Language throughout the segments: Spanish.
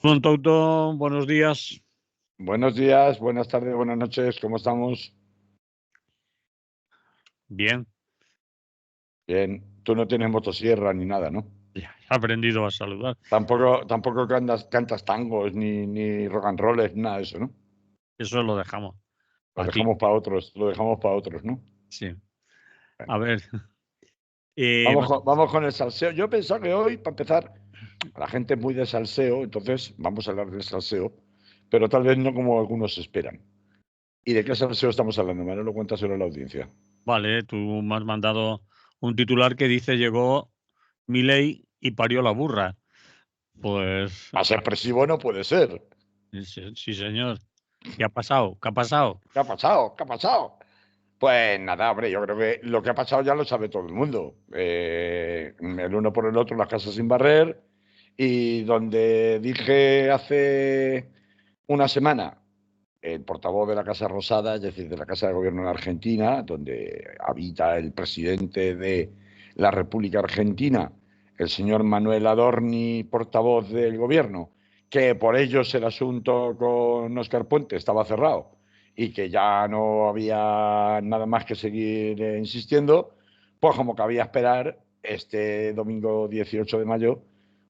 Pronto, buenos días. Buenos días, buenas tardes, buenas noches, ¿cómo estamos? Bien, Bien, tú no tienes motosierra ni nada, ¿no? ya he aprendido a saludar. Tampoco cantas tangos ni rock and rolls, nada de eso, ¿no? Eso lo dejamos Lo a ti. dejamos para otros, lo dejamos para otros, ¿no? Sí. Bueno, A ver, vamos con el salseo. Yo pensaba que hoy, para empezar, la gente es muy de salseo, entonces vamos a hablar del salseo, pero tal vez no como algunos esperan. ¿Y de qué salseo estamos hablando, Manolo? Cuéntaselo a la audiencia. vale, tú me has mandado un titular que dice llegó Milei y parió la burra. Pues, Más expresivo no puede ser. sí, señor. ¿Qué ha pasado? ¿Qué ha pasado? ¿Qué ha pasado? ¿Qué ha pasado? Pues nada, hombre, yo creo que lo que ha pasado ya lo sabe todo el mundo. El uno por el otro, las casas sin barrer. Y donde dije hace una semana, el portavoz de la Casa Rosada, es decir, de la Casa de Gobierno de Argentina, donde habita el presidente de la República Argentina, el señor Manuel Adorni, portavoz del gobierno, que por ellos el asunto con Óscar Puente estaba cerrado y que ya no había nada más que seguir insistiendo, pues como cabía esperar, este domingo 18 de mayo,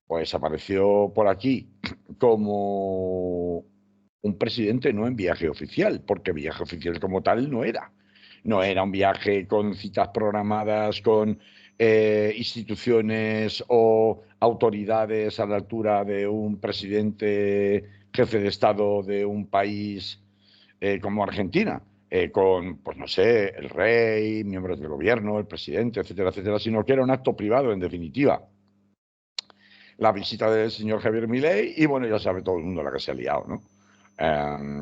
pues apareció por aquí como un presidente no en viaje oficial, porque viaje oficial como tal no era. No era un viaje con citas programadas, con instituciones o autoridades a la altura de un presidente, jefe de Estado de un país como Argentina, con, pues no sé, el rey, miembros del gobierno, el presidente, etcétera, etcétera, sino que era un acto privado, en definitiva. La visita del señor Javier Milei y bueno, ya sabe todo el mundo la que se ha liado, ¿no?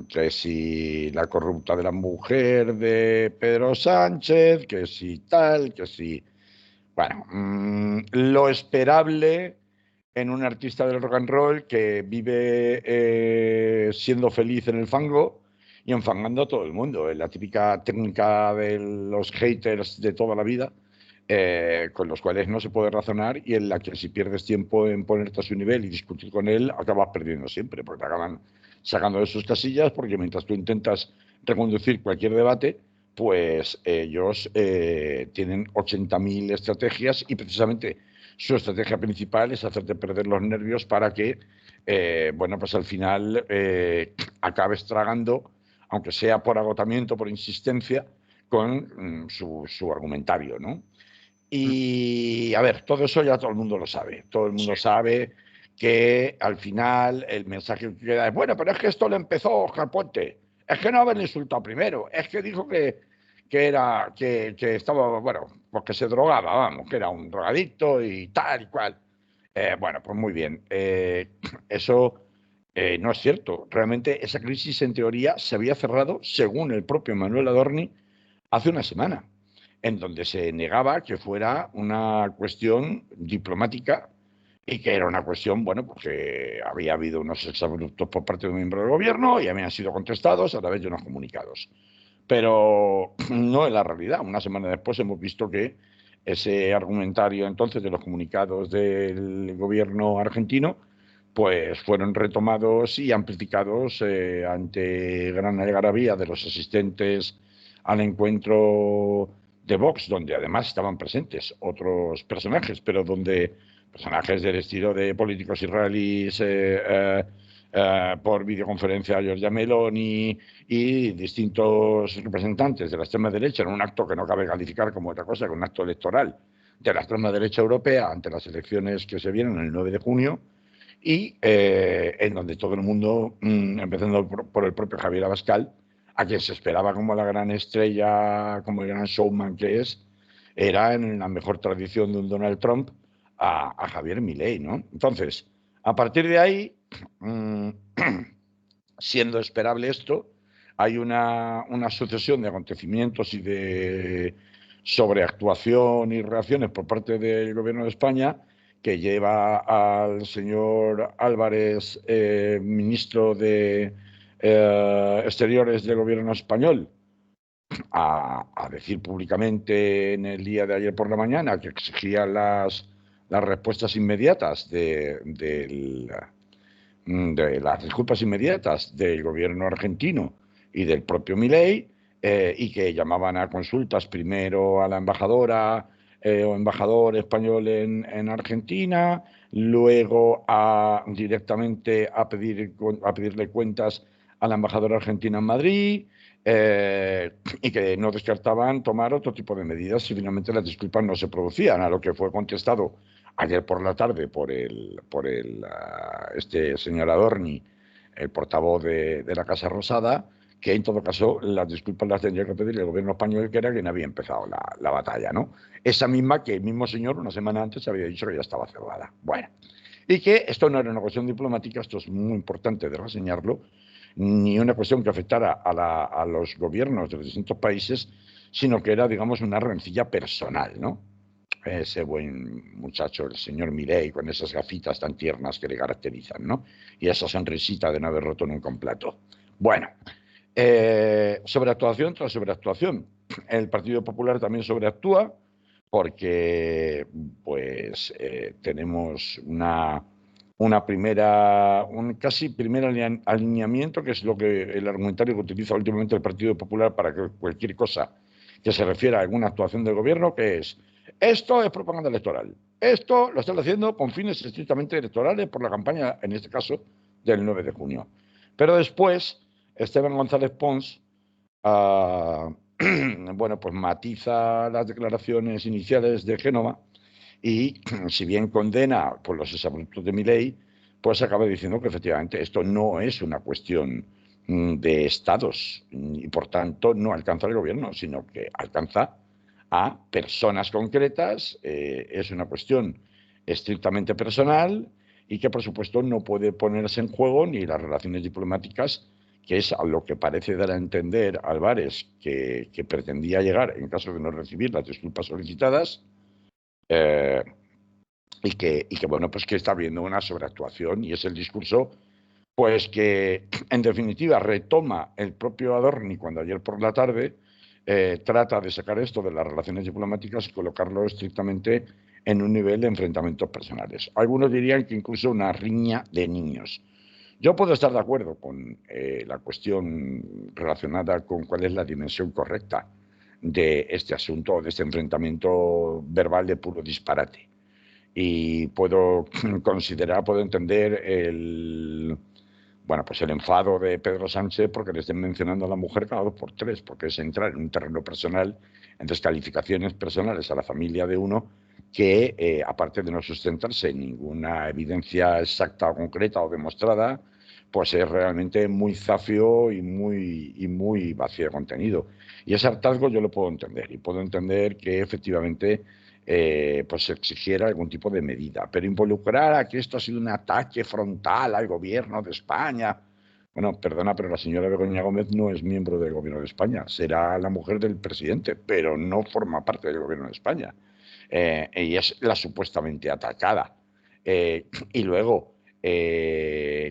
Que si la corrupta de la mujer de Pedro Sánchez, que si tal, que si... Bueno, lo esperable en un artista del rock and roll que vive siendo feliz en el fango y enfangando a todo el mundo. Es la típica técnica de los haters de toda la vida, con los cuales no se puede razonar y en la que si pierdes tiempo en ponerte a su nivel y discutir con él, acabas perdiendo siempre, porque te acaban sacando de sus casillas, porque mientras tú intentas reconducir cualquier debate, pues ellos tienen 80.000 estrategias y precisamente su estrategia principal es hacerte perder los nervios para que, bueno, pues al final acabes tragando, aunque sea por agotamiento, por insistencia, con su argumentario, ¿no? Y a ver, todo eso ya todo el mundo lo sabe. Todo el Sí. mundo sabe que al final el mensaje que queda es, bueno, pero es que esto lo empezó Oscar Puente. Es que no haberle insultado primero. Es que dijo que estaba, bueno, pues que se drogaba, vamos, que era un drogadicto y tal y cual. Bueno, pues muy bien. Eso no es cierto. Realmente esa crisis en teoría se había cerrado, según el propio Manuel Adorni, hace una semana, en donde se negaba que fuera una cuestión diplomática y que era una cuestión, bueno, porque había habido unos exabruptos por parte de un miembro del gobierno y habían sido contestados a través de unos comunicados. Pero no es la realidad. Una semana después hemos visto que ese argumentario entonces de los comunicados del gobierno argentino pues fueron retomados y amplificados ante gran algarabía de los asistentes al encuentro de Vox, donde además estaban presentes otros personajes, pero donde personajes del estilo de políticos israelíes por videoconferencia a Giorgia Meloni y distintos representantes de la extrema derecha en un acto que no cabe calificar como otra cosa que un acto electoral de la extrema derecha europea ante las elecciones que se vienen el 9 de junio y en donde todo el mundo, empezando por el propio Javier Abascal, a quien se esperaba como la gran estrella, como el gran showman que es, era en la mejor tradición de un Donald Trump a Javier Milei, ¿no? Entonces, a partir de ahí, mmm, siendo esperable esto, hay una sucesión de acontecimientos y de sobreactuación y reacciones por parte del gobierno de España que lleva al señor Álvarez, ministro de Exteriores del gobierno español, a decir públicamente en el día de ayer por la mañana que exigía las respuestas inmediatas de las disculpas inmediatas del gobierno argentino y del propio Milei, y que llamaban a consultas primero a la embajadora o embajador español en Argentina, luego directamente a pedirle cuentas a la embajadora argentina en Madrid, y que no descartaban tomar otro tipo de medidas si finalmente las disculpas no se producían, a lo que fue contestado ayer por la tarde por este señor Adorni, el portavoz de la Casa Rosada, que en todo caso las disculpas las tendría que pedir el gobierno español, que era quien había empezado la batalla, ¿no? Esa misma que el mismo señor una semana antes había dicho que ya estaba cerrada. Bueno, y que esto no era una cuestión diplomática, esto es muy importante de reseñarlo, ni una cuestión que afectara a los gobiernos de los distintos países, sino que era, digamos, una rencilla personal, ¿no? Ese buen muchacho, el señor Milei, con esas gafitas tan tiernas que le caracterizan, ¿no? Y esa sonrisita de no haber roto nunca un plato. Bueno, sobreactuación tras sobreactuación. El Partido Popular también sobreactúa porque, pues, tenemos un casi primer alineamiento, que es lo que el argumentario que utiliza últimamente el Partido Popular para que cualquier cosa que se refiera a alguna actuación del gobierno, que es: esto es propaganda electoral. Esto lo están haciendo con fines estrictamente electorales por la campaña, en este caso, del 9 de junio. Pero después, Esteban González Pons, bueno, pues matiza las declaraciones iniciales de Génova y, si bien condena por los exabruptos de Milei, pues acaba diciendo que efectivamente esto no es una cuestión de estados y por tanto no alcanza al gobierno, sino que alcanza a personas concretas, es una cuestión estrictamente personal y que por supuesto no puede ponerse en juego ni las relaciones diplomáticas, que es a lo que parece dar a entender Álvarez que pretendía llegar en caso de no recibir las disculpas solicitadas, eh, y que, bueno, pues que está habiendo una sobreactuación, y es el discurso, pues, que en definitiva retoma el propio Adorni cuando ayer por la tarde trata de sacar esto de las relaciones diplomáticas y colocarlo estrictamente en un nivel de enfrentamientos personales. Algunos dirían que incluso una riña de niños. Yo puedo estar de acuerdo con la cuestión relacionada con cuál es la dimensión correcta de este asunto, de este enfrentamiento verbal de puro disparate. Y puedo entender pues el enfado de Pedro Sánchez porque le estén mencionando a la mujer cada 2 por 3, porque es entrar en un terreno personal, en descalificaciones personales a la familia de uno que, aparte de no sustentarse en ninguna evidencia exacta o concreta o demostrada, pues es realmente muy zafio y muy vacío de contenido. Y ese hartazgo yo lo puedo entender, y puedo entender que efectivamente pues se exigiera algún tipo de medida. Pero involucrar a que esto ha sido un ataque frontal al gobierno de España. Bueno, perdona, pero la señora Begoña Gómez no es miembro del gobierno de España. Será la mujer del presidente, pero no forma parte del gobierno de España. Ella es la supuestamente atacada. Y luego,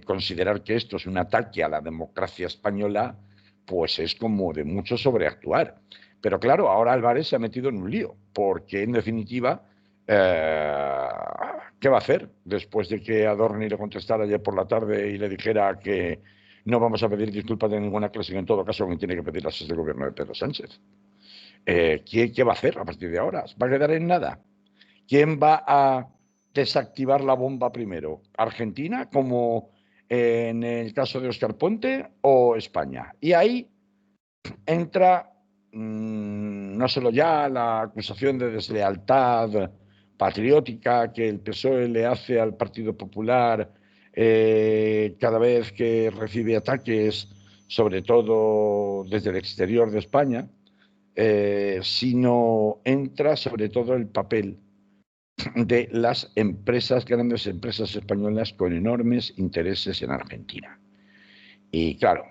considerar que esto es un ataque a la democracia española, pues es como de mucho sobreactuar. Pero claro, ahora Álvarez se ha metido en un lío, porque en definitiva, ¿qué va a hacer después de que Adorni le contestara ayer por la tarde y le dijera que no vamos a pedir disculpas de ninguna clase, que en todo caso quien tiene que pedirlas es el gobierno de Pedro Sánchez? ¿Qué va a hacer a partir de ahora? ¿Va a quedar en nada? ¿Quién va a desactivar la bomba primero? ¿Argentina, como en el caso de Óscar Puente, o España? Y ahí entra no solo ya la acusación de deslealtad patriótica que el PSOE le hace al Partido Popular cada vez que recibe ataques, sobre todo desde el exterior de España, sino entra sobre todo el papel de las grandes empresas españolas con enormes intereses en Argentina. Y claro,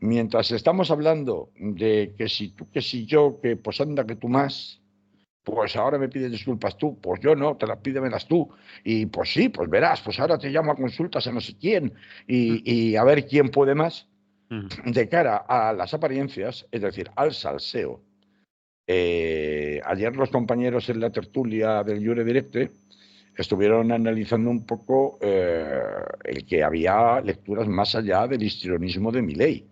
mientras estamos hablando de que si tú, que si yo, que pues anda que tú más, pues ahora me pides disculpas tú, pues yo no, te las pídemelas tú. Y pues sí, pues verás, pues ahora te llamo a consultas a no sé quién y a ver quién puede más. De cara a las apariencias, es decir, al salseo. Ayer los compañeros en la tertulia del Iure Directe estuvieron analizando un poco el que había lecturas más allá del histrionismo de Milei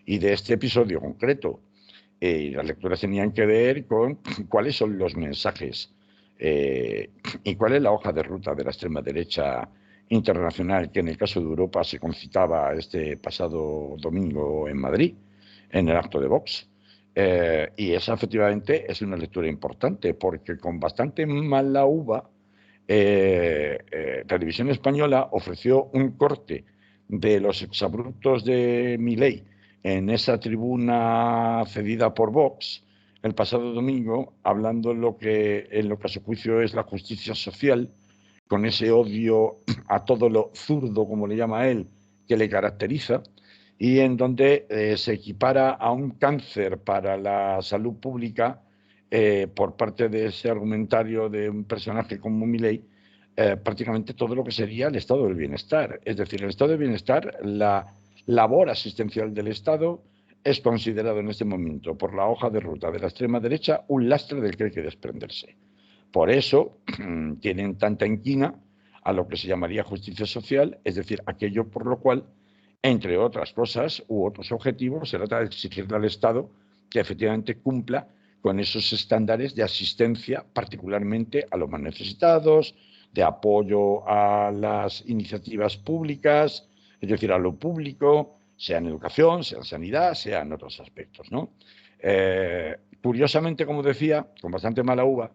y de este episodio concreto. Las lecturas tenían que ver con cuáles son los mensajes y cuál es la hoja de ruta de la extrema derecha internacional, que en el caso de Europa se concitaba este pasado domingo en Madrid, en el acto de Vox. Y esa efectivamente es una lectura importante, porque con bastante mala uva, Televisión Española ofreció un corte de los exabruptos de Milei en esa tribuna cedida por Vox el pasado domingo, hablando en lo que a su juicio es la justicia social, con ese odio a todo lo zurdo, como le llama él, que le caracteriza, y en donde se equipara a un cáncer para la salud pública por parte de ese argumentario de un personaje como Milei, prácticamente todo lo que sería el estado del bienestar. Es decir, el estado del bienestar, la labor asistencial del Estado, es considerado en este momento por la hoja de ruta de la extrema derecha un lastre del que hay que desprenderse. Por eso tienen tanta inquina a lo que se llamaría justicia social, es decir, aquello por lo cual, entre otras cosas u otros objetivos, se trata de exigirle al Estado que efectivamente cumpla con esos estándares de asistencia, particularmente a los más necesitados, de apoyo a las iniciativas públicas, es decir, a lo público, sea en educación, sea en sanidad, sea en otros aspectos, ¿no? Curiosamente, como decía, con bastante mala uva,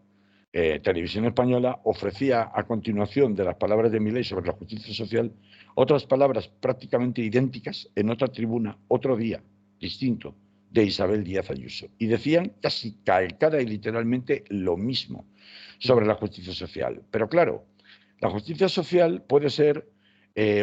Televisión Española ofrecía a continuación de las palabras de Milei sobre la justicia social otras palabras prácticamente idénticas en otra tribuna, otro día, distinto, de Isabel Díaz Ayuso. Y decían casi calcada y literalmente lo mismo sobre la justicia social. Pero claro, la justicia social puede ser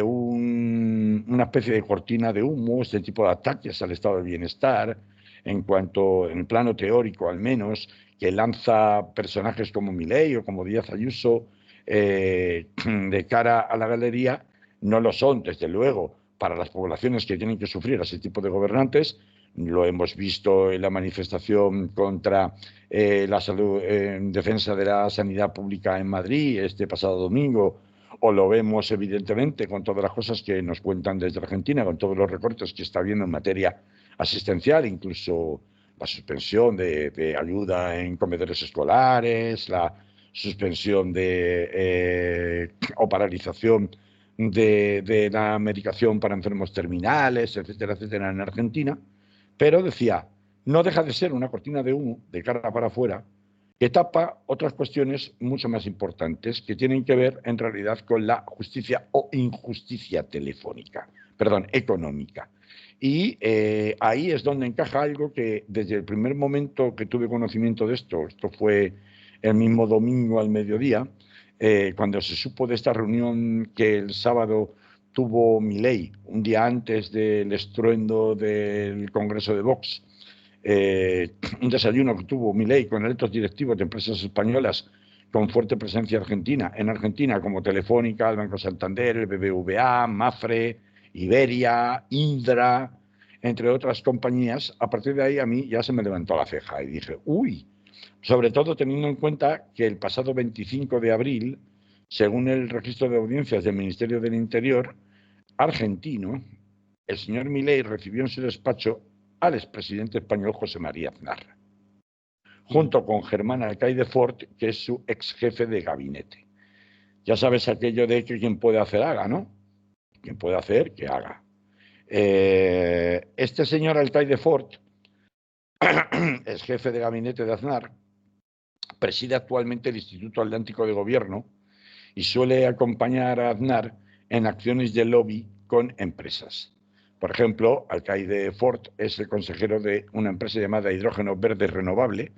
una especie de cortina de humo, este tipo de ataques al estado del bienestar, en cuanto, en el plano teórico al menos, que lanza personajes como Milei o como Díaz Ayuso de cara a la galería, no lo son, desde luego, para las poblaciones que tienen que sufrir a ese tipo de gobernantes. Lo hemos visto en la manifestación contra la salud, en defensa de la sanidad pública en Madrid este pasado domingo, o lo vemos evidentemente con todas las cosas que nos cuentan desde Argentina, con todos los recortes que está habiendo en materia asistencial, incluso la suspensión de ayuda en comedores escolares, la suspensión o paralización de la medicación para enfermos terminales, etcétera, etcétera, en Argentina. Pero decía, no deja de ser una cortina de humo de cara para afuera que tapa otras cuestiones mucho más importantes que tienen que ver en realidad con la justicia o injusticia económica. Y ahí es donde encaja algo que desde el primer momento que tuve conocimiento de esto fue el mismo domingo al mediodía, cuando se supo de esta reunión que el sábado tuvo Milei, un día antes del estruendo del Congreso de Vox, un desayuno que tuvo Milei con altos directivos de empresas españolas con fuerte presencia argentina, en Argentina, como Telefónica, el Banco Santander, el BBVA, Mafre, Iberia, Indra, entre otras compañías. A partir de ahí a mí ya se me levantó la ceja y dije, uy, sobre todo teniendo en cuenta que el pasado 25 de abril, según el registro de audiencias del Ministerio del Interior argentino, el señor Milei recibió en su despacho al expresidente español José María Aznar, junto con Germán Alcaide Fort, que es su ex jefe de gabinete. Ya sabes aquello de que quien puede hacer haga, ¿no? Quien puede hacer, que haga. Este señor Alcaide Fort, ex jefe de gabinete de Aznar, preside actualmente el Instituto Atlántico de Gobierno y suele acompañar a Aznar en acciones de lobby con empresas. Por ejemplo, Alcaide Fort es el consejero de una empresa llamada Hidrógeno Verde Renovable,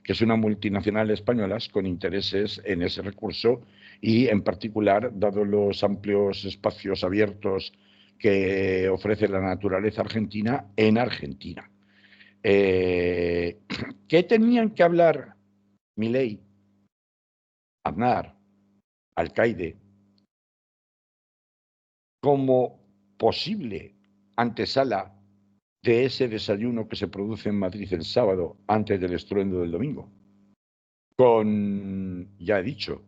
que es una multinacional española con intereses en ese recurso y, en particular, dado los amplios espacios abiertos que ofrece la naturaleza argentina, en Argentina. ¿Qué tenían que hablar Milei, Aznar, Alcaide, como posible antesala de ese desayuno que se produce en Madrid el sábado antes del estruendo del domingo? Con, ya he dicho,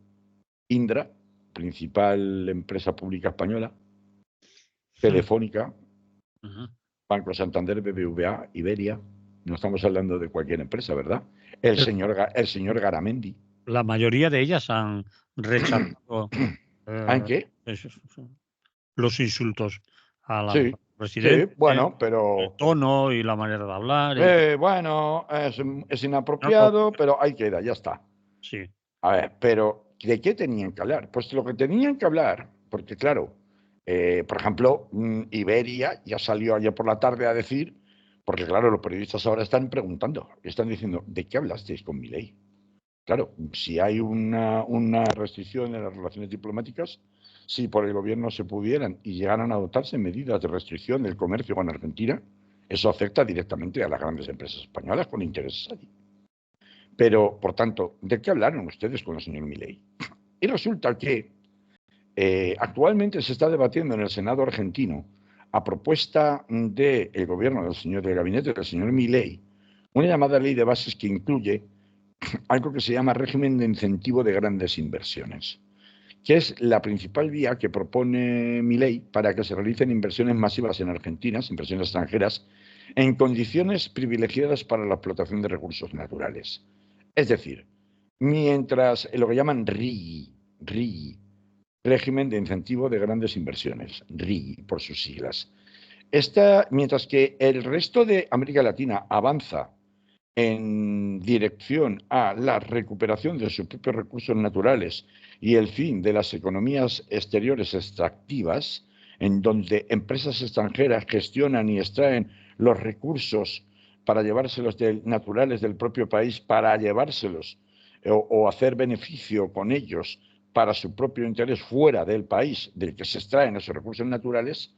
Indra, principal empresa pública española, Telefónica, Banco Santander, BBVA, Iberia. No estamos hablando de cualquier empresa, ¿verdad? El señor Garamendi. La mayoría de ellas han rechazado ¿En qué? los insultos a la Sí, presidenta, bueno, pero el tono y la manera de hablar. bueno, es inapropiado, pero ahí queda, ya está. Sí. A ver, pero ¿de qué tenían que hablar? Pues lo que tenían que hablar, porque claro, por ejemplo, Iberia ya salió ayer por la tarde a decir, porque claro, los periodistas ahora están preguntando, están diciendo, ¿de qué hablasteis con Milei? Claro, si hay una restricción en las relaciones diplomáticas, si por el gobierno se pudieran y llegaran a adoptarse medidas de restricción del comercio con Argentina, eso afecta directamente a las grandes empresas españolas con intereses allí. Pero, por tanto, ¿de qué hablaron ustedes con el señor Milei? Y resulta que actualmente se está debatiendo en el Senado argentino, a propuesta del gobierno del gabinete del señor Milei, una llamada ley de bases que incluye algo que se llama régimen de incentivo de grandes inversiones, que es la principal vía que propone Milei para que se realicen inversiones masivas en Argentina, inversiones extranjeras, en condiciones privilegiadas para la explotación de recursos naturales. Es decir, mientras lo que llaman RIGI, régimen de incentivo de grandes inversiones, RIGI por sus siglas, mientras que el resto de América Latina avanza en dirección a la recuperación de sus propios recursos naturales y el fin de las economías exteriores extractivas, en donde empresas extranjeras gestionan y extraen los recursos para llevárselos naturales del propio país, para llevárselos o hacer beneficio con ellos para su propio interés fuera del país del que se extraen esos recursos naturales,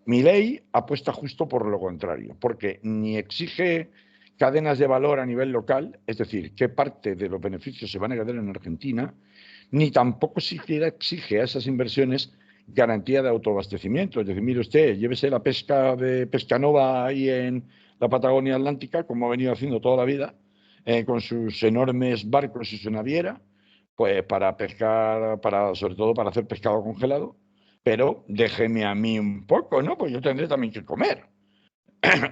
Milei apuesta justo por lo contrario, porque ni exige cadenas de valor a nivel local, es decir, qué parte de los beneficios se van a quedar en Argentina, ni tampoco siquiera exige a esas inversiones garantía de autoabastecimiento. Es decir, mire usted, llévese la pesca de Pescanova ahí en la Patagonia Atlántica, como ha venido haciendo toda la vida, con sus enormes barcos y su naviera, pues para pescar, sobre todo para hacer pescado congelado, pero déjeme a mí un poco, ¿no? Pues yo tendré también que comer.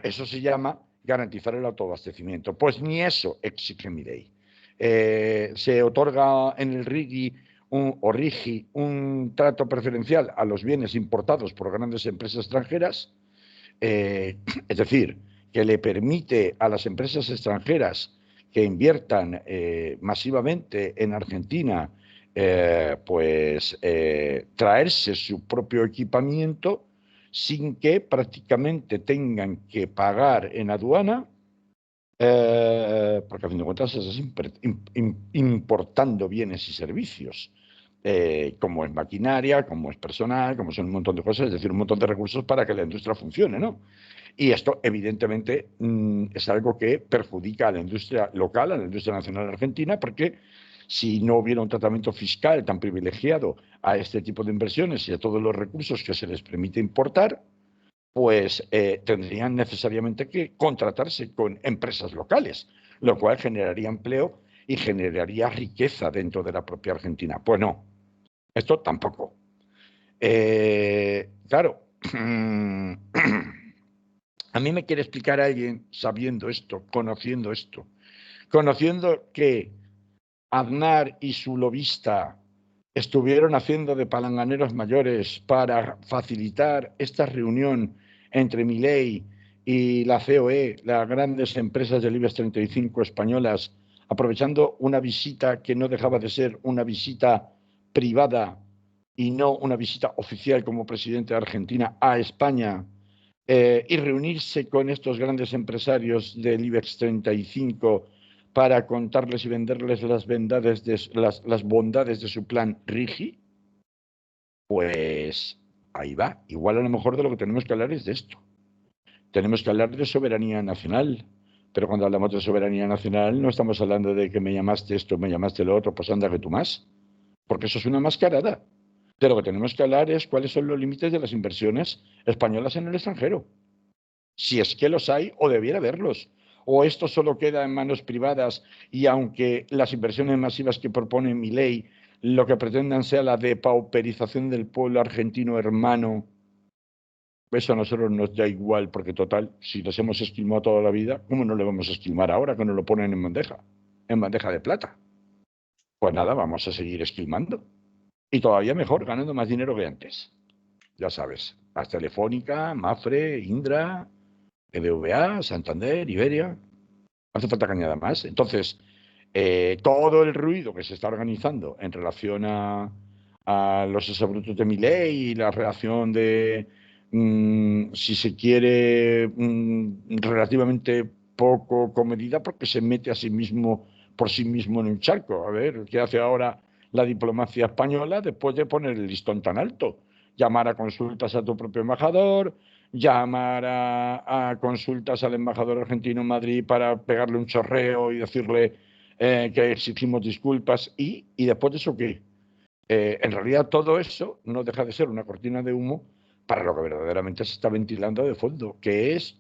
Eso se llama garantizar el autoabastecimiento. Pues ni eso exige Milei. Se otorga en el RIGI un trato preferencial a los bienes importados por grandes empresas extranjeras, es decir, que le permite a las empresas extranjeras que inviertan masivamente en Argentina, traerse su propio equipamiento sin que prácticamente tengan que pagar en aduana, porque a fin de cuentas estás importando bienes y servicios, como es maquinaria, como es personal, como son un montón de cosas, es decir, un montón de recursos para que la industria funcione, ¿no? Y esto, evidentemente, es algo que perjudica a la industria local, a la industria nacional argentina, porque si no hubiera un tratamiento fiscal tan privilegiado a este tipo de inversiones y a todos los recursos que se les permite importar, pues tendrían necesariamente que contratarse con empresas locales, lo cual generaría empleo y generaría riqueza dentro de la propia Argentina. Pues no, esto tampoco. Claro, a mí me quiere explicar alguien sabiendo esto, conociendo que Aznar y su lobista estuvieron haciendo de palanganeros mayores para facilitar esta reunión entre Milei y la COE, las grandes empresas del IBEX 35 españolas, aprovechando una visita que no dejaba de ser una visita privada y no una visita oficial como presidente de Argentina a España, y reunirse con estos grandes empresarios del IBEX 35 para contarles y venderles las bondades de su plan RIGI, pues ahí va. Igual a lo mejor de lo que tenemos que hablar es de esto. Tenemos que hablar de soberanía nacional, pero cuando hablamos de soberanía nacional no estamos hablando de que me llamaste esto, me llamaste lo otro, pues anda que tú más, porque eso es una mascarada. De lo que tenemos que hablar es cuáles son los límites de las inversiones españolas en el extranjero. Si es que los hay o debiera haberlos. O esto solo queda en manos privadas y aunque las inversiones masivas que propone Milei lo que pretendan sea la depauperización del pueblo argentino hermano, eso a nosotros nos da igual, porque total, si les hemos esquilmado toda la vida, ¿cómo no le vamos a esquilmar ahora que nos lo ponen en bandeja de plata? Pues nada, vamos a seguir esquilmando. Y todavía mejor, ganando más dinero que antes. Ya sabes, las Telefónica, Mafre, Indra, BBVA, Santander, Iberia. No hace falta que añada más. Entonces, todo el ruido que se está organizando en relación a los exabruptos de Milei y la relación de, si se quiere, relativamente poco comedida, porque se mete a sí mismo, por sí mismo en un charco. A ver, ¿qué hace ahora la diplomacia española después de poner el listón tan alto? Llamar a consultas a tu propio embajador, llamar a consultas al embajador argentino en Madrid para pegarle un chorreo y decirle que exigimos disculpas y después de eso, ¿qué? En realidad todo eso no deja de ser una cortina de humo para lo que verdaderamente se está ventilando de fondo, que es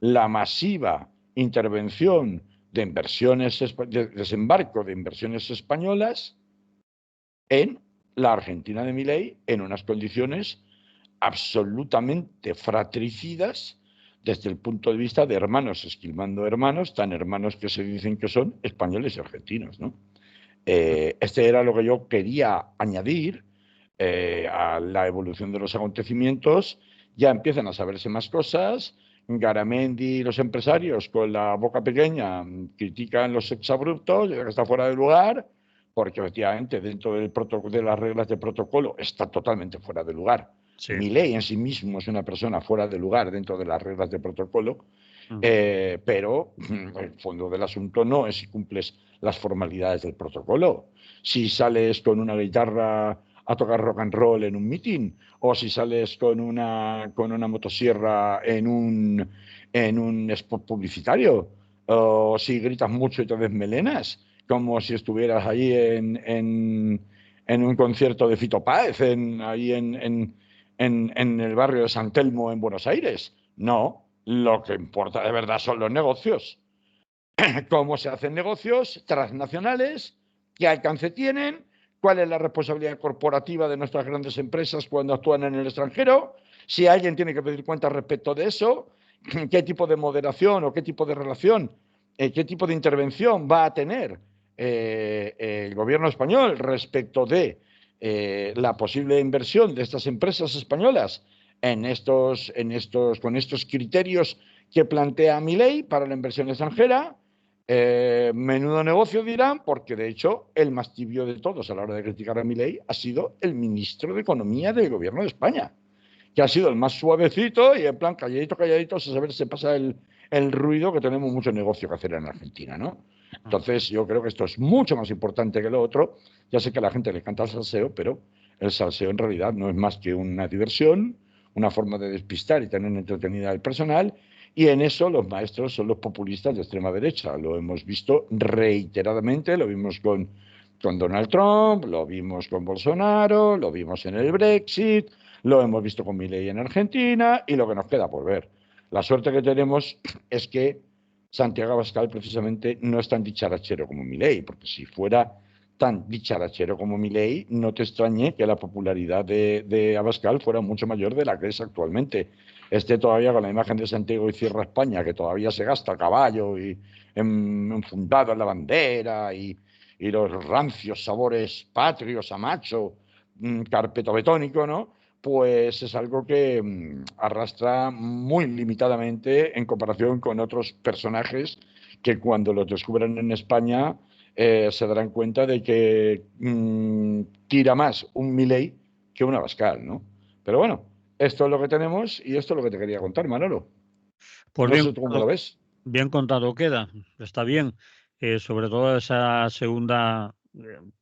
la masiva intervención de inversiones, de desembarco de inversiones españolas en la Argentina de Milei en unas condiciones absolutamente fratricidas desde el punto de vista de hermanos esquilmando hermanos, tan hermanos que se dicen que son españoles y argentinos, ¿no? Este era lo que yo quería añadir a la evolución de los acontecimientos. Ya empiezan a saberse más cosas. Garamendi y los empresarios con la boca pequeña critican los exabruptos, que está fuera de lugar, porque efectivamente dentro de las reglas de protocolo está totalmente fuera de lugar. Sí. Milei en sí mismo es una persona fuera de lugar dentro de las reglas de protocolo, pero el fondo del asunto no es si cumples las formalidades del protocolo. Si sales con una guitarra a tocar rock and roll en un meeting, o si sales con una motosierra en un spot publicitario, o si gritas mucho y te desmelenas, como si estuvieras allí en un concierto de Fito Páez, ahí en el barrio de San Telmo en Buenos Aires. No, lo que importa de verdad son los negocios. Cómo se hacen negocios transnacionales, qué alcance tienen, cuál es la responsabilidad corporativa de nuestras grandes empresas cuando actúan en el extranjero, si alguien tiene que pedir cuentas respecto de eso, qué tipo de moderación o qué tipo de relación, qué tipo de intervención va a tener el gobierno español respecto de la posible inversión de estas empresas españolas con estos criterios que plantea Milei para la inversión extranjera. Menudo negocio dirán, porque de hecho el más tibio de todos a la hora de criticar a Milei ha sido el ministro de Economía del gobierno de España, que ha sido el más suavecito y en plan calladito, calladito, a saber se pasa el ruido, que tenemos mucho negocio que hacer en Argentina, ¿no? Entonces yo creo que esto es mucho más importante que lo otro. Ya sé que a la gente le encanta el salseo, pero el salseo en realidad no es más que una diversión, una forma de despistar y tener entretenida al personal. Y en eso los maestros son los populistas de extrema derecha. Lo hemos visto reiteradamente, lo vimos con Donald Trump, lo vimos con Bolsonaro, lo vimos en el Brexit, lo hemos visto con Milei en Argentina y lo que nos queda por ver. La suerte que tenemos es que Santiago Abascal precisamente no es tan dicharachero como Milei, porque si fuera tan dicharachero como Milei, no te extrañe que la popularidad de Abascal fuera mucho mayor de la que es actualmente. Esté todavía con la imagen de Santiago y Cierra España, que todavía se gasta a caballo y enfundado en la bandera y los rancios sabores patrios a macho, carpeto betónico, ¿no? Pues es algo que arrastra muy limitadamente en comparación con otros personajes que cuando los descubran en España se darán cuenta de que tira más un Milei que un Abascal, ¿no? Pero bueno, esto es lo que tenemos y esto es lo que te quería contar, Manolo. Pues No sé tú cómo lo ves. bien contado queda, está bien. Sobre todo esa segunda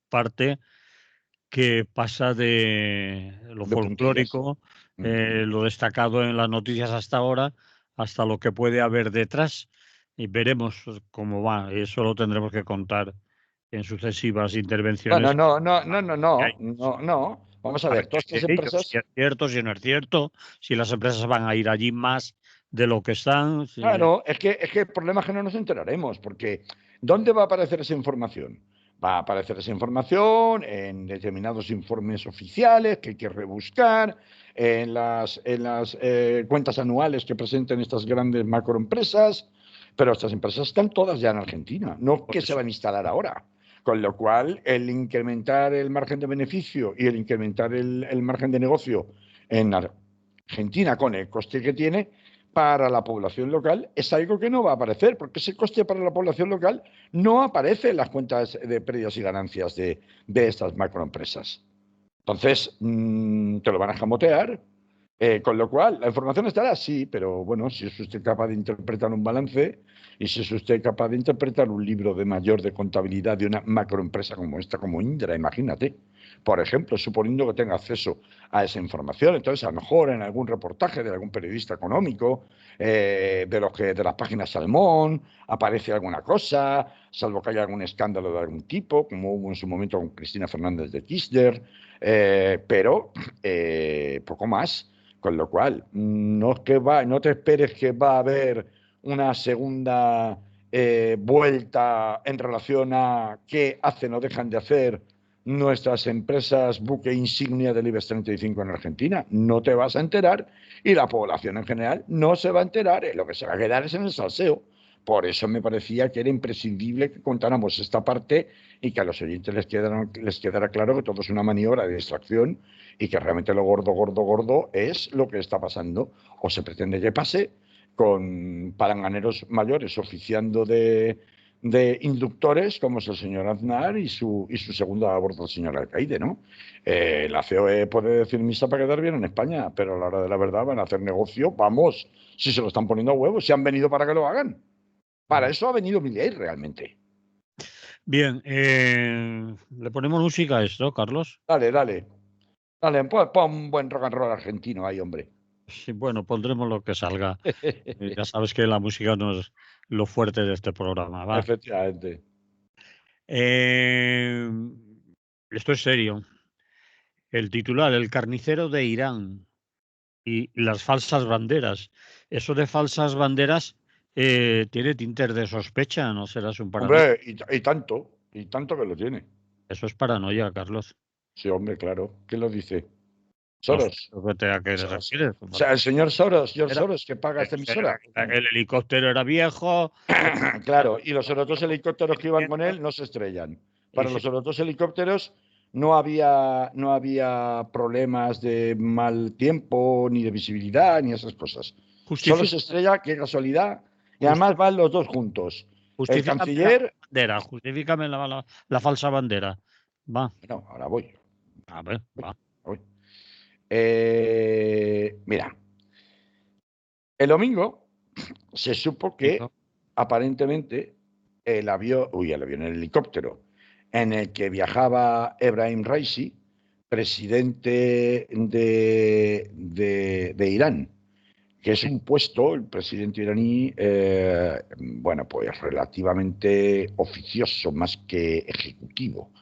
parte que pasa de lo De puntillas. folclórico, lo destacado en las noticias hasta ahora, hasta lo que puede haber detrás. Y veremos cómo va. Eso lo tendremos que contar en sucesivas Bueno, intervenciones. no. Vamos a A ver, ver todas qué estas hay de ello, si empresas. es cierto, si no es cierto, si las empresas van a ir allí más de lo que están. Claro, es que el problema es que no nos enteraremos, porque ¿dónde va a aparecer esa información? Va a aparecer esa información en determinados informes oficiales que hay que rebuscar, en las cuentas anuales que presenten estas grandes macroempresas, pero estas empresas están todas ya en Argentina, no que se van a instalar ahora. Con lo cual, el incrementar el margen de beneficio y el incrementar el margen de negocio en Argentina con el coste que tiene para la población local es algo que no va a aparecer, porque ese coste para la población local no aparece en las cuentas de pérdidas y ganancias de estas macroempresas. Entonces, te lo van a jamotear, con lo cual, la información estará, sí, pero bueno, si es usted capaz de interpretar un balance y si es usted capaz de interpretar un libro de mayor de contabilidad de una macroempresa como esta, como Indra, imagínate, por ejemplo, suponiendo que tenga acceso a esa información, entonces a lo mejor en algún reportaje de algún periodista económico, de las páginas Salmón, aparece alguna cosa, salvo que haya algún escándalo de algún tipo, como hubo en su momento con Cristina Fernández de Kirchner, pero poco más. Con lo cual, no te esperes que va a haber una segunda vuelta en relación a qué hacen o dejan de hacer nuestras empresas buque insignia del IBEX 35 en Argentina. No te vas a enterar y la población en general no se va a enterar. Lo que se va a quedar es en el salseo. Por eso me parecía que era imprescindible que contáramos esta parte y que a los oyentes les quedara claro que todo es una maniobra de distracción y que realmente lo gordo, gordo, gordo es lo que está pasando o se pretende que pase con palanganeros mayores oficiando de inductores como es el señor Aznar y su segundo a bordo el señor Alcaide, ¿no? La COE puede decir misa para quedar bien en España, pero a la hora de la verdad van a hacer negocio, vamos, si se lo están poniendo a huevos, si han venido para que lo hagan. Para eso ha venido Milei realmente. Bien, ¿le ponemos música a esto, Carlos? Dale, dale. Dale, pon un buen rock and roll argentino ahí, hombre. Sí, bueno, pondremos lo que salga. Ya sabes que la música no es lo fuerte de este programa, ¿va? Efectivamente. Esto es serio. El titular, El carnicero de Irán y las falsas banderas. Eso de falsas banderas tiene tintes de sospecha, ¿no serás un paranoia? Hombre, y tanto que lo tiene. Eso es paranoia, Carlos. Sí, hombre, claro. ¿Quién lo dice? No sé Soros. a qué te refieres. O sea, el señor Soros, George Era, Soros, que paga esta emisora. el helicóptero era viejo. Claro, y los otros helicópteros que iban con él no se estrellan. Y Para si los otros helicópteros no había problemas de mal tiempo, ni de visibilidad, ni esas cosas. Solo se justifica, estrella, qué casualidad, y además van los dos juntos. El justifícame la canciller. bandera, justifícame la falsa bandera. Va, No, ahora voy. a ver, voy, va. voy. Mira, el domingo se supo que aparentemente el helicóptero en el que viajaba Ebrahim Raisi, presidente de Irán, que es un puesto, el presidente iraní, bueno, pues relativamente oficioso, más que ejecutivo,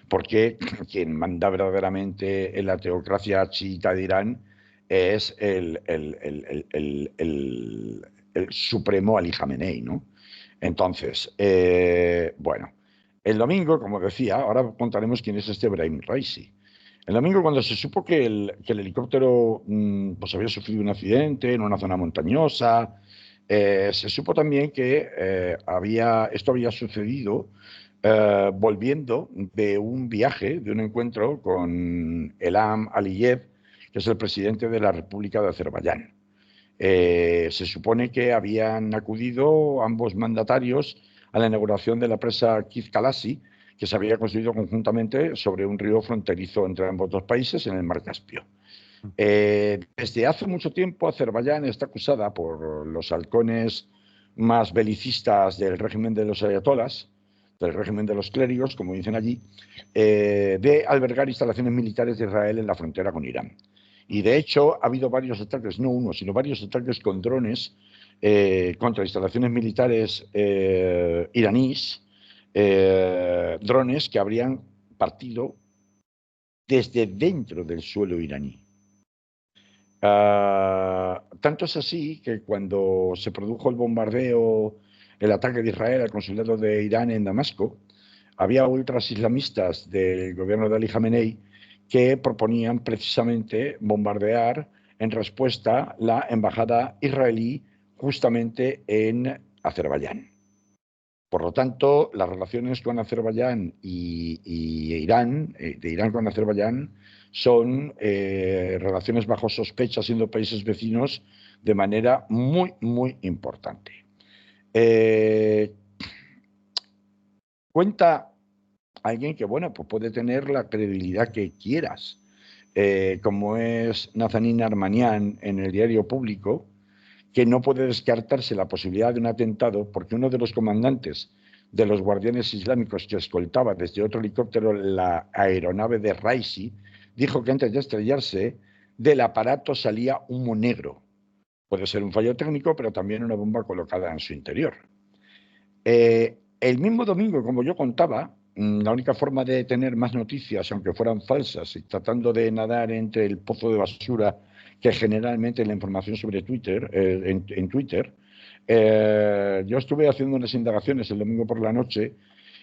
porque quien manda verdaderamente en la teocracia chiita de Irán es el supremo Ali Khamenei, ¿no? Entonces, bueno, el domingo, como decía, ahora contaremos quién es este Ebrahim Raisi. El domingo, cuando se supo que el helicóptero pues había sufrido un accidente en una zona montañosa, se supo también que esto había sucedido volviendo de un viaje, de un encuentro con Ilham Aliyev, que es el presidente de la República de Azerbaiyán. Se supone que habían acudido ambos mandatarios a la inauguración de la presa Kizkalasi, que se había construido conjuntamente sobre un río fronterizo entre ambos dos países en el Mar Caspio. Desde hace mucho tiempo Azerbaiyán está acusada por los halcones más belicistas del régimen de los ayatolás, del régimen de los clérigos, como dicen allí, de albergar instalaciones militares de Israel en la frontera con Irán. Y de hecho ha habido varios ataques, no uno, sino varios ataques con drones contra instalaciones militares iraníes, drones que habrían partido desde dentro del suelo iraní. Tanto es así que cuando se produjo el bombardeo, el ataque de Israel al consulado de Irán en Damasco, había ultras islamistas del gobierno de Ali Khamenei que proponían precisamente bombardear en respuesta la embajada israelí justamente en Azerbaiyán. Por lo tanto, las relaciones con Azerbaiyán y Irán, de Irán con Azerbaiyán, son relaciones bajo sospecha, siendo países vecinos, de manera muy, muy importante. Cuenta alguien que, bueno, pues puede tener la credibilidad que quieras, como es Nazanin Armanian en el Diario Público, que no puede descartarse la posibilidad de un atentado porque uno de los comandantes de los guardianes islámicos que escoltaba desde otro helicóptero la aeronave de Raisi dijo que antes de estrellarse del aparato salía humo negro. Puede ser un fallo técnico, pero también una bomba colocada en su interior. El mismo domingo, como yo contaba, la única forma de tener más noticias, aunque fueran falsas, y tratando de nadar entre el pozo de basura que generalmente la información sobre Twitter, en Twitter, yo estuve haciendo unas indagaciones el domingo por la noche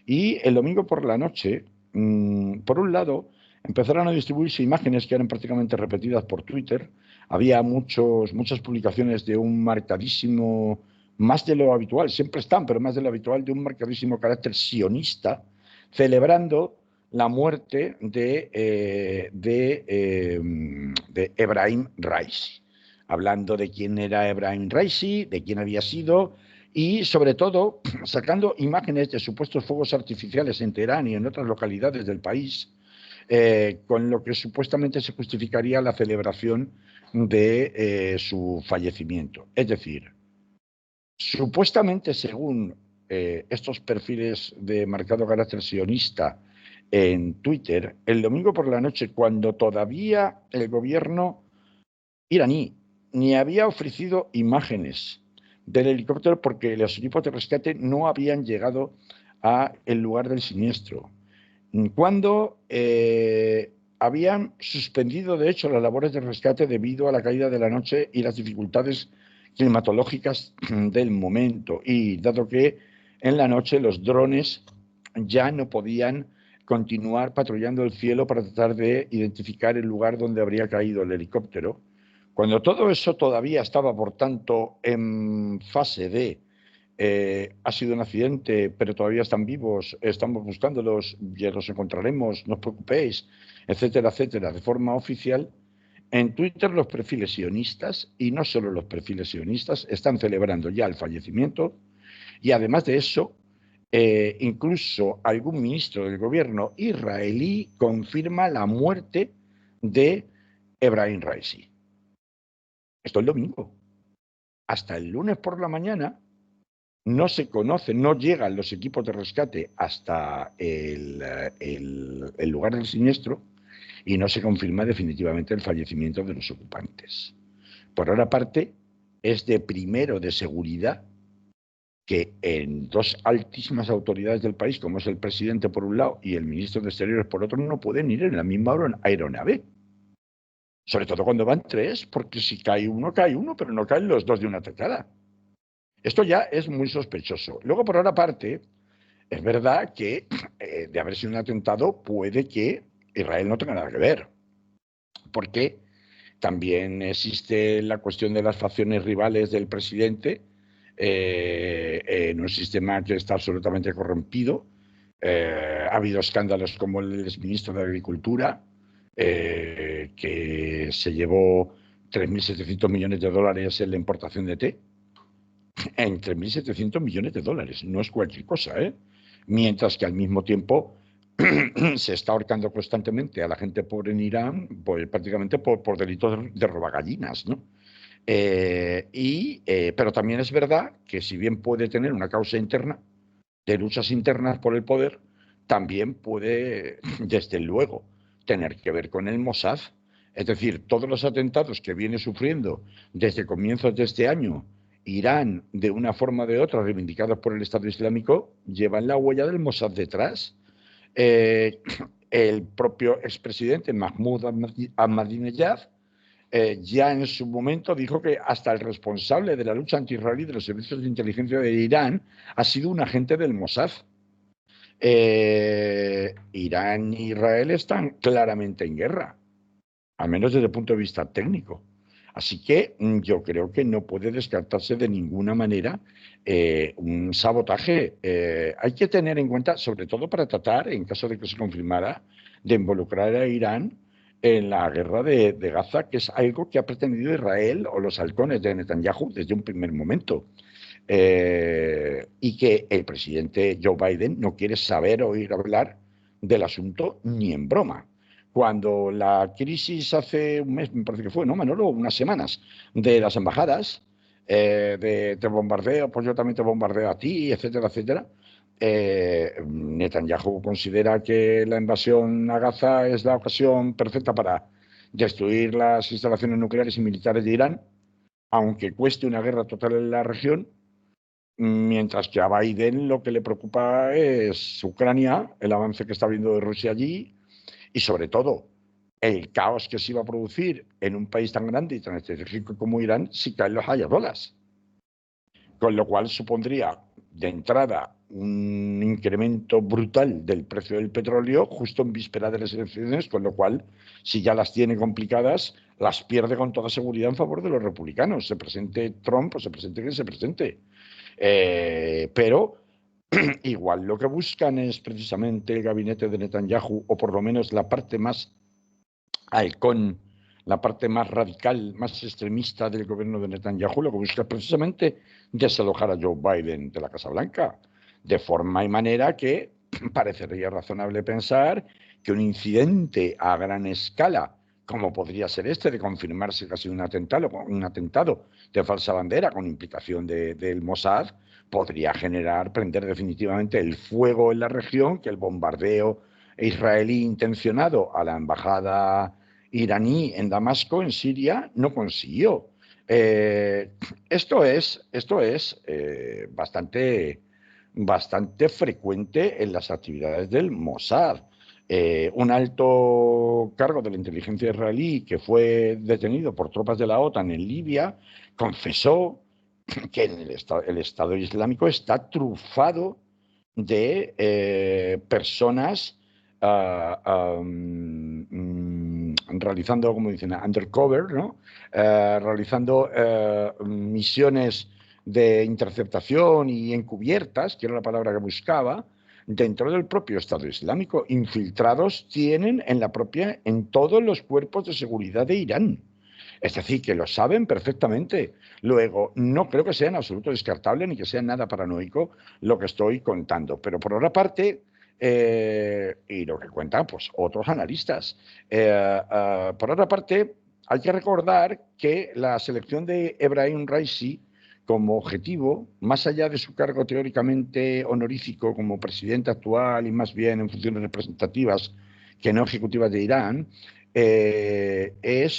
y el domingo por la noche, por un lado, empezaron a distribuirse imágenes que eran prácticamente repetidas por Twitter. Había muchas publicaciones de un marcadísimo, más de lo habitual, siempre están, pero más de lo habitual, de un marcadísimo carácter sionista, celebrando la muerte de Ebrahim Raisi, hablando de quién era Ebrahim Raisi, de quién había sido y, sobre todo, sacando imágenes de supuestos fuegos artificiales en Teherán y en otras localidades del país, con lo que supuestamente se justificaría la celebración de su fallecimiento. Es decir, supuestamente, según estos perfiles de marcado carácter sionista en Twitter, el domingo por la noche, cuando todavía el gobierno iraní ni había ofrecido imágenes del helicóptero porque los equipos de rescate no habían llegado al lugar del siniestro, cuando habían suspendido, de hecho, las labores de rescate debido a la caída de la noche y las dificultades climatológicas del momento, y dado que en la noche los drones ya no podían continuar patrullando el cielo para tratar de identificar el lugar donde habría caído el helicóptero. Cuando todo eso todavía estaba, por tanto, en fase de ha sido un accidente, pero todavía están vivos, estamos buscándolos, ya los encontraremos, no os preocupéis, etcétera, etcétera, de forma oficial, en Twitter los perfiles sionistas, y no solo los perfiles sionistas, están celebrando ya el fallecimiento, y además de eso, incluso algún ministro del gobierno israelí confirma la muerte de Ebrahim Raisi. Esto el domingo. Hasta el lunes por la mañana no se conoce, no llegan los equipos de rescate hasta el lugar del siniestro y no se confirma definitivamente el fallecimiento de los ocupantes. Por otra parte, es de primero de seguridad que en dos altísimas autoridades del país, como es el presidente por un lado y el ministro de Exteriores por otro, no pueden ir en la misma aeronave. Sobre todo cuando van tres, porque si cae uno, pero no caen los dos de una tacada. Esto ya es muy sospechoso. Luego, por otra parte, es verdad que de haber sido un atentado puede que Israel no tenga nada que ver, porque también existe la cuestión de las facciones rivales del presidente en un sistema que está absolutamente corrompido. Ha habido escándalos como el exministro de Agricultura, que se llevó 3.700 millones de dólares en la importación de té. En 3.700 millones de dólares, no es cualquier cosa, ¿eh? Mientras que al mismo tiempo se está ahorcando constantemente a la gente pobre en Irán, pues, prácticamente por delitos de robagallinas, ¿no? Pero también es verdad que si bien puede tener una causa interna, de luchas internas por el poder, también puede, desde luego, tener que ver con el Mossad. Es decir, todos los atentados que viene sufriendo desde comienzos de este año Irán, de una forma o de otra, reivindicados por el Estado Islámico, llevan la huella del Mossad detrás. El propio expresidente Mahmoud Ahmadinejad ya en su momento dijo que hasta el responsable de la lucha anti-israelí de los servicios de inteligencia de Irán ha sido un agente del Mossad. Irán e Israel están claramente en guerra, al menos desde el punto de vista técnico. Así que yo creo que no puede descartarse de ninguna manera un sabotaje. Hay que tener en cuenta, sobre todo para tratar, en caso de que se confirmara, de involucrar a Irán en la guerra de Gaza, que es algo que ha pretendido Israel o los halcones de Netanyahu desde un primer momento. Y que el presidente Joe Biden no quiere saber o oír hablar del asunto ni en broma. Cuando la crisis hace un mes, me parece que fue, ¿no, Manolo? Unas semanas, de las embajadas, de bombardeo, pues yo también te bombardeo a ti, etcétera, etcétera. Netanyahu considera que la invasión a Gaza es la ocasión perfecta para destruir las instalaciones nucleares y militares de Irán, aunque cueste una guerra total en la región, mientras que a Biden lo que le preocupa es Ucrania, el avance que está habiendo de Rusia allí y sobre todo el caos que se iba a producir en un país tan grande y tan estratégico como Irán si caen los ayatolás. Con lo cual supondría de entrada un incremento brutal del precio del petróleo justo en víspera de las elecciones, con lo cual, si ya las tiene complicadas, las pierde con toda seguridad en favor de los republicanos. Se presente Trump o se presente quien se presente. Pero igual lo que buscan es precisamente el gabinete de Netanyahu, o por lo menos la parte más halcón, la parte más radical, más extremista del gobierno de Netanyahu, lo que busca es precisamente desalojar a Joe Biden de la Casa Blanca, de forma y manera que parecería razonable pensar que un incidente a gran escala, como podría ser este, de confirmarse casi un atentado de falsa bandera con implicación del Mossad, podría prender definitivamente el fuego en la región, que el bombardeo israelí intencionado a la embajada iraní en Damasco, en Siria, no consiguió. Esto es bastante frecuente en las actividades del Mossad. Un alto cargo de la inteligencia israelí que fue detenido por tropas de la OTAN en Libia confesó que el Estado Islámico está trufado de personas realizando, como dicen, undercover, ¿no? Realizando misiones de interceptación y encubiertas, que era la palabra que buscaba, dentro del propio Estado Islámico. Infiltrados tienen en todos los cuerpos de seguridad de Irán. Es decir, que lo saben perfectamente. Luego, no creo que sea en absoluto descartable ni que sea nada paranoico lo que estoy contando. Pero por otra parte, y lo que cuentan pues, otros analistas, por otra parte, hay que recordar que la selección de Ebrahim Raisi como objetivo, más allá de su cargo teóricamente honorífico como presidente actual y más bien en funciones representativas que no ejecutivas de Irán,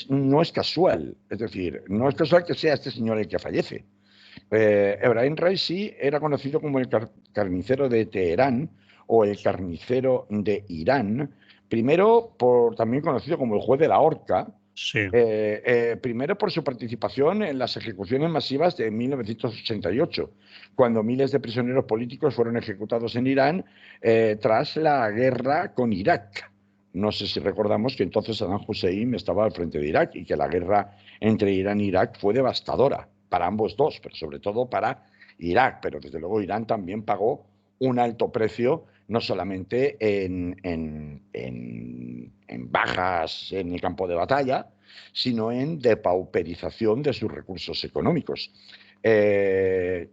no es casual. Es decir, no es casual que sea este señor el que fallece. Ebrahim Raisi era conocido como el carnicero de Teherán o el carnicero de Irán, primero también conocido como el juez de la horca, Sí. Primero por su participación en las ejecuciones masivas de 1988, cuando miles de prisioneros políticos fueron ejecutados en Irán tras la guerra con Irak. No sé si recordamos que entonces Saddam Hussein estaba al frente de Irak y que la guerra entre Irán e Irak fue devastadora para ambos dos, pero sobre todo para Irak. Pero desde luego Irán también pagó un alto precio, no solamente en bajas en el campo de batalla, sino en depauperización de sus recursos económicos. Fue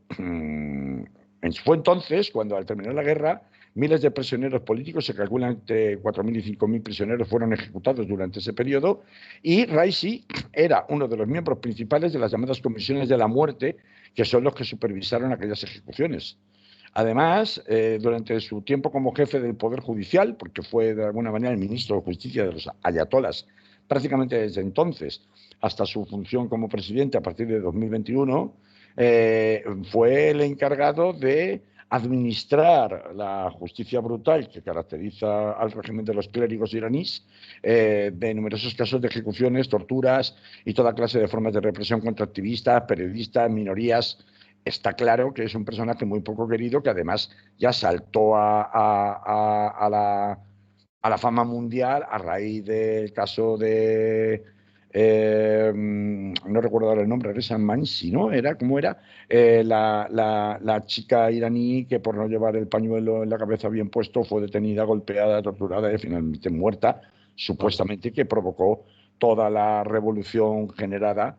entonces cuando, al terminar la guerra, miles de prisioneros políticos, se calculan entre 4.000 y 5.000 prisioneros fueron ejecutados durante ese periodo, y Raisi era uno de los miembros principales de las llamadas comisiones de la muerte, que son los que supervisaron aquellas ejecuciones. Además, durante su tiempo como jefe del Poder Judicial, porque fue de alguna manera el ministro de Justicia de los ayatolás, prácticamente desde entonces hasta su función como presidente a partir de 2021, fue el encargado de administrar la justicia brutal que caracteriza al régimen de los clérigos iraníes, de numerosos casos de ejecuciones, torturas y toda clase de formas de represión contra activistas, periodistas, minorías, está claro que es un personaje muy poco querido, que además ya saltó a la fama mundial a raíz del caso de, no recuerdo ahora el nombre, Reza Mansi, ¿no? ¿Cómo era? La chica iraní que por no llevar el pañuelo en la cabeza bien puesto fue detenida, golpeada, torturada y finalmente muerta, Claro. supuestamente que provocó toda la revolución generada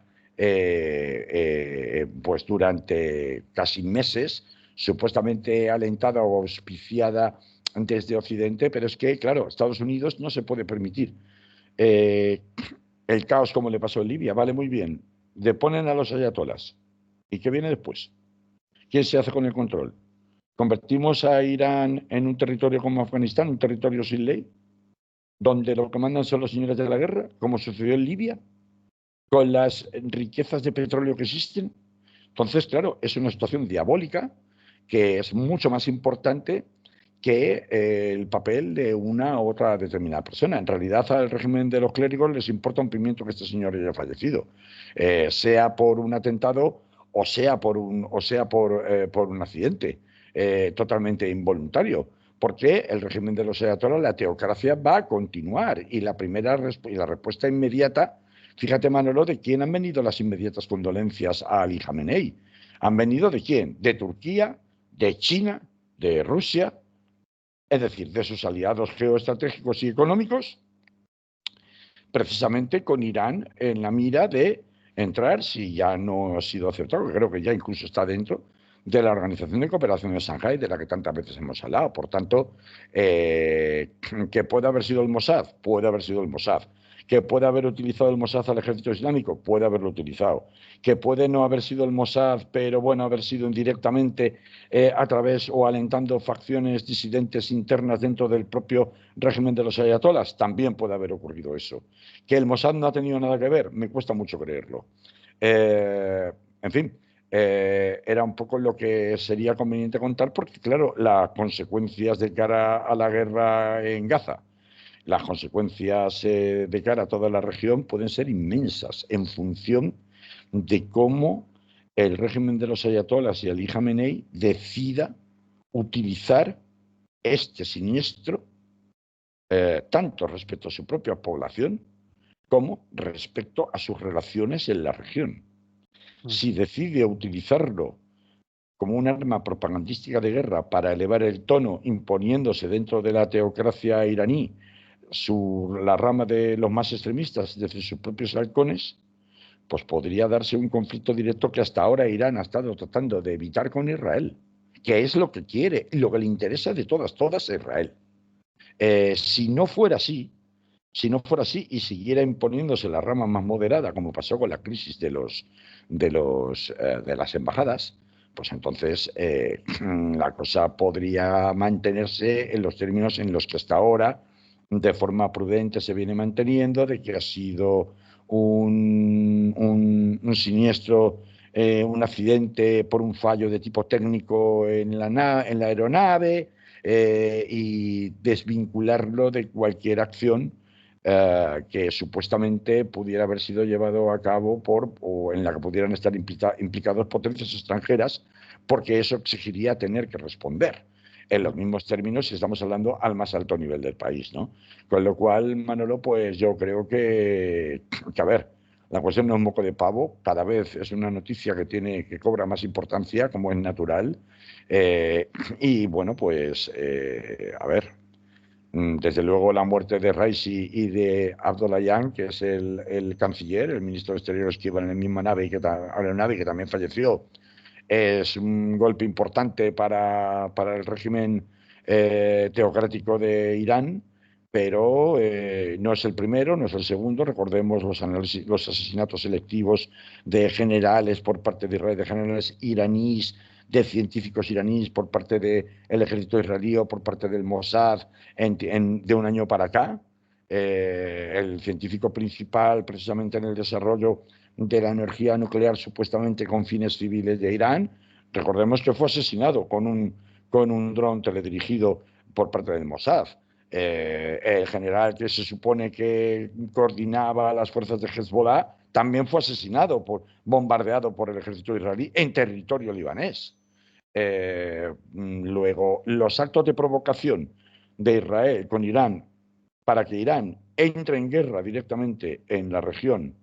pues durante casi meses, supuestamente alentada o auspiciada desde Occidente, pero es que, claro, Estados Unidos no se puede permitir eh, el caos como le pasó en Libia. Vale, muy bien, deponen a los ayatolas. ¿Y qué viene después? ¿Quién se hace con el control? ¿Convertimos a Irán en un territorio como Afganistán, un territorio sin ley, donde lo que mandan son los señores de la guerra, como sucedió en Libia, con las riquezas de petróleo que existen? Entonces, claro, es una situación diabólica que es mucho más importante que el papel de una u otra determinada persona. En realidad, al régimen de los clérigos les importa un pimiento que este señor haya fallecido, sea por un atentado o sea por un accidente totalmente involuntario. Porque el régimen de los ayatolás, la teocracia, va a continuar y la respuesta inmediata. Fíjate, Manolo, de quién han venido las inmediatas condolencias a Ali Khamenei. ¿Han venido de quién? De Turquía, de China, de Rusia, es decir, de sus aliados geoestratégicos y económicos, precisamente con Irán en la mira de entrar, si ya no ha sido aceptado, que creo que ya incluso está dentro de la Organización de Cooperación de Shanghái, de la que tantas veces hemos hablado. Por tanto, que puede haber sido el Mossad, puede haber sido el Mossad. Que puede haber utilizado el Mossad al ejército islámico, puede haberlo utilizado. Que puede no haber sido el Mossad, pero bueno, haber sido indirectamente a través o alentando facciones disidentes internas dentro del propio régimen de los ayatolas, también puede haber ocurrido eso. Que el Mossad no ha tenido nada que ver, me cuesta mucho creerlo. Eh, en fin, era un poco lo que sería conveniente contar, porque claro, las consecuencias de cara a la guerra en Gaza, las consecuencias de cara a toda la región pueden ser inmensas en función de cómo el régimen de los ayatolas y Ali Khamenei decida utilizar este siniestro tanto respecto a su propia población como respecto a sus relaciones en la región. Si decide utilizarlo como un arma propagandística de guerra para elevar el tono, imponiéndose dentro de la teocracia iraní la rama de los más extremistas desde sus propios halcones, pues podría darse un conflicto directo que hasta ahora Irán ha estado tratando de evitar con Israel, que es lo que quiere y lo que le interesa de todas a Israel. Si no fuera así, si no fuera así y siguiera imponiéndose la rama más moderada, como pasó con la crisis de las embajadas, pues entonces la cosa podría mantenerse en los términos en los que hasta ahora, de forma prudente, se viene manteniendo, de que ha sido un siniestro, un accidente por un fallo de tipo técnico en la aeronave, y desvincularlo de cualquier acción que supuestamente pudiera haber sido llevado a cabo o en la que pudieran estar implicados potencias extranjeras, porque eso exigiría tener que responder en los mismos términos si estamos hablando al más alto nivel del país, ¿no? Con lo cual, Manolo, pues yo creo que a ver, la cuestión no es moco de pavo, cada vez es una noticia que cobra más importancia, como es natural, y bueno, pues a ver, desde luego la muerte de Raisi y de Abdollahian, que es el canciller, el ministro de Exteriores que iba en la misma aeronave que también falleció, es un golpe importante para el régimen teocrático de Irán, pero no es el primero, no es el segundo. Recordemos los asesinatos selectivos de generales por parte de Israel, de generales iraníes, de científicos iraníes por parte del ejército israelí o por parte del Mossad de un año para acá. El científico principal, precisamente en el desarrollo de la energía nuclear supuestamente con fines civiles de Irán, recordemos que fue asesinado con un dron teledirigido por parte del Mossad. El general que se supone que coordinaba las fuerzas de Hezbollah también fue asesinado, bombardeado por el ejército israelí en territorio libanés. Luego, los actos de provocación de Israel con Irán para que Irán entre en guerra directamente en la región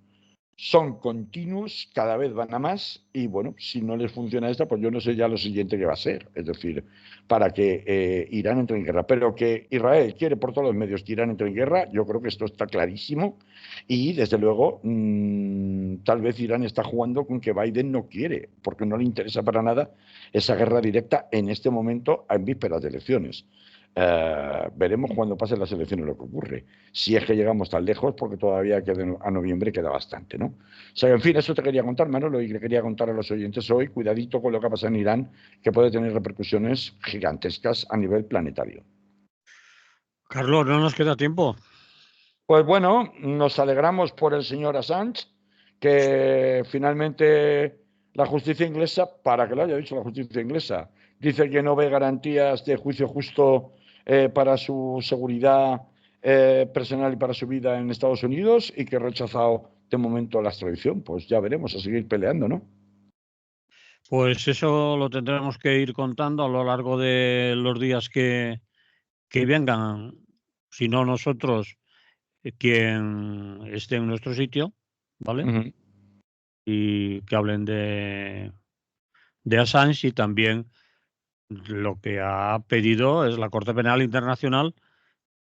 son continuos, cada vez van a más y bueno, si no les funciona esta, pues yo no sé ya lo siguiente que va a ser, es decir, para que Irán entre en guerra, pero que Israel quiere por todos los medios que Irán entre en guerra, yo creo que esto está clarísimo y desde luego tal vez Irán está jugando con que Biden no quiere, porque no le interesa para nada esa guerra directa en este momento en vísperas de elecciones. Veremos cuando pasen las elecciones lo que ocurre. Si es que llegamos tan lejos, porque todavía a noviembre queda bastante, ¿no? O sea, en fin, eso te quería contar, Manolo, y le quería contar a los oyentes hoy, cuidadito con lo que pasa en Irán, que puede tener repercusiones gigantescas a nivel planetario. Carlos, no nos queda tiempo. Pues bueno, nos alegramos por el señor Assange, que finalmente la justicia inglesa, para que lo haya dicho la justicia inglesa, dice que no ve garantías de juicio justo para su seguridad personal y para su vida en Estados Unidos y que ha rechazado de momento la extradición. Pues ya veremos, a seguir peleando, ¿no? Pues eso lo tendremos que ir contando a lo largo de los días que vengan, si no nosotros, quien esté en nuestro sitio, ¿vale? Y que hablen de Assange y también lo que ha pedido es la Corte Penal Internacional,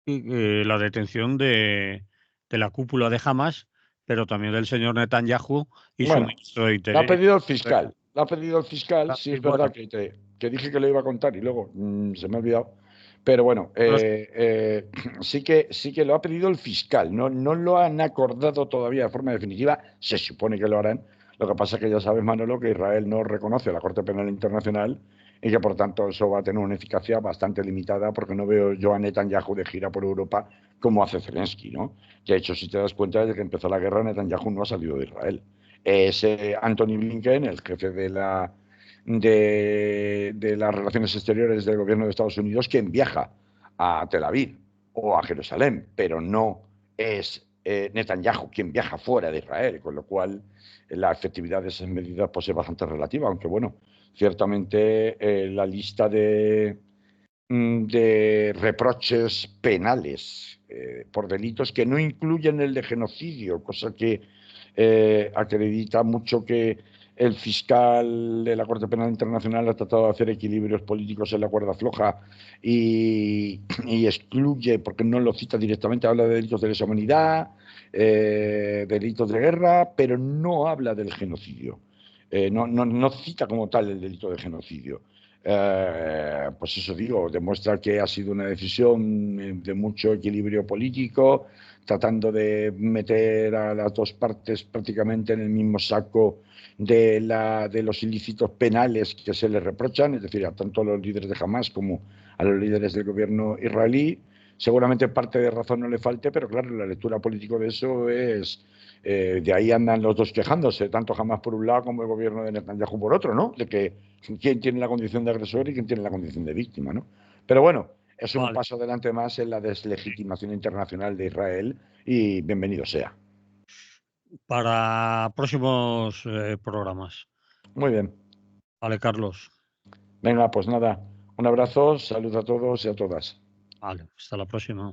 la detención de la cúpula de Hamas, pero también del señor Netanyahu y su Bueno, ministro de la ha Interior. pedido el fiscal. La ha pedido el fiscal, sí es Bueno, verdad que dije que lo iba a contar y luego se me ha olvidado. Pero bueno, sí que lo ha pedido el fiscal. No, no lo han acordado todavía de forma definitiva. Se supone que lo harán. Lo que pasa es que ya sabes, Manolo, que Israel no reconoce a la Corte Penal Internacional y que por tanto eso va a tener una eficacia bastante limitada porque no veo yo a Netanyahu de gira por Europa como hace Zelensky, ¿no? De hecho, si te das cuenta, desde que empezó la guerra, Netanyahu no ha salido de Israel. Es Anthony Blinken, el jefe de las relaciones exteriores del gobierno de Estados Unidos, quien viaja a Tel Aviv o a Jerusalén, pero no es Netanyahu quien viaja fuera de Israel, con lo cual la efectividad de esas medidas pues, es bastante relativa, aunque bueno, ciertamente la lista de reproches penales por delitos que no incluyen el de genocidio, cosa que acredita mucho que el fiscal de la Corte Penal Internacional ha tratado de hacer equilibrios políticos en la cuerda floja y excluye, porque no lo cita directamente, habla de delitos de lesa humanidad, delitos de guerra, pero no habla del genocidio. No cita como tal el delito de genocidio. Pues eso digo, demuestra que ha sido una decisión de mucho equilibrio político, tratando de meter a las dos partes prácticamente en el mismo saco de los ilícitos penales que se les reprochan, es decir, a tanto a los líderes de Hamas como a los líderes del gobierno israelí. Seguramente parte de razón no le falte, pero claro, la lectura política de eso es de ahí andan los dos quejándose, tanto Hamas por un lado como el gobierno de Netanyahu por otro, ¿no? De que quién tiene la condición de agresor y quién tiene la condición de víctima, ¿no? Pero bueno, es un vale. paso adelante más en la deslegitimación internacional de Israel y bienvenido sea. Para próximos programas. Muy bien. Vale, Carlos. Venga, pues nada, un abrazo, salud a todos y a todas. Vale, hasta la próxima.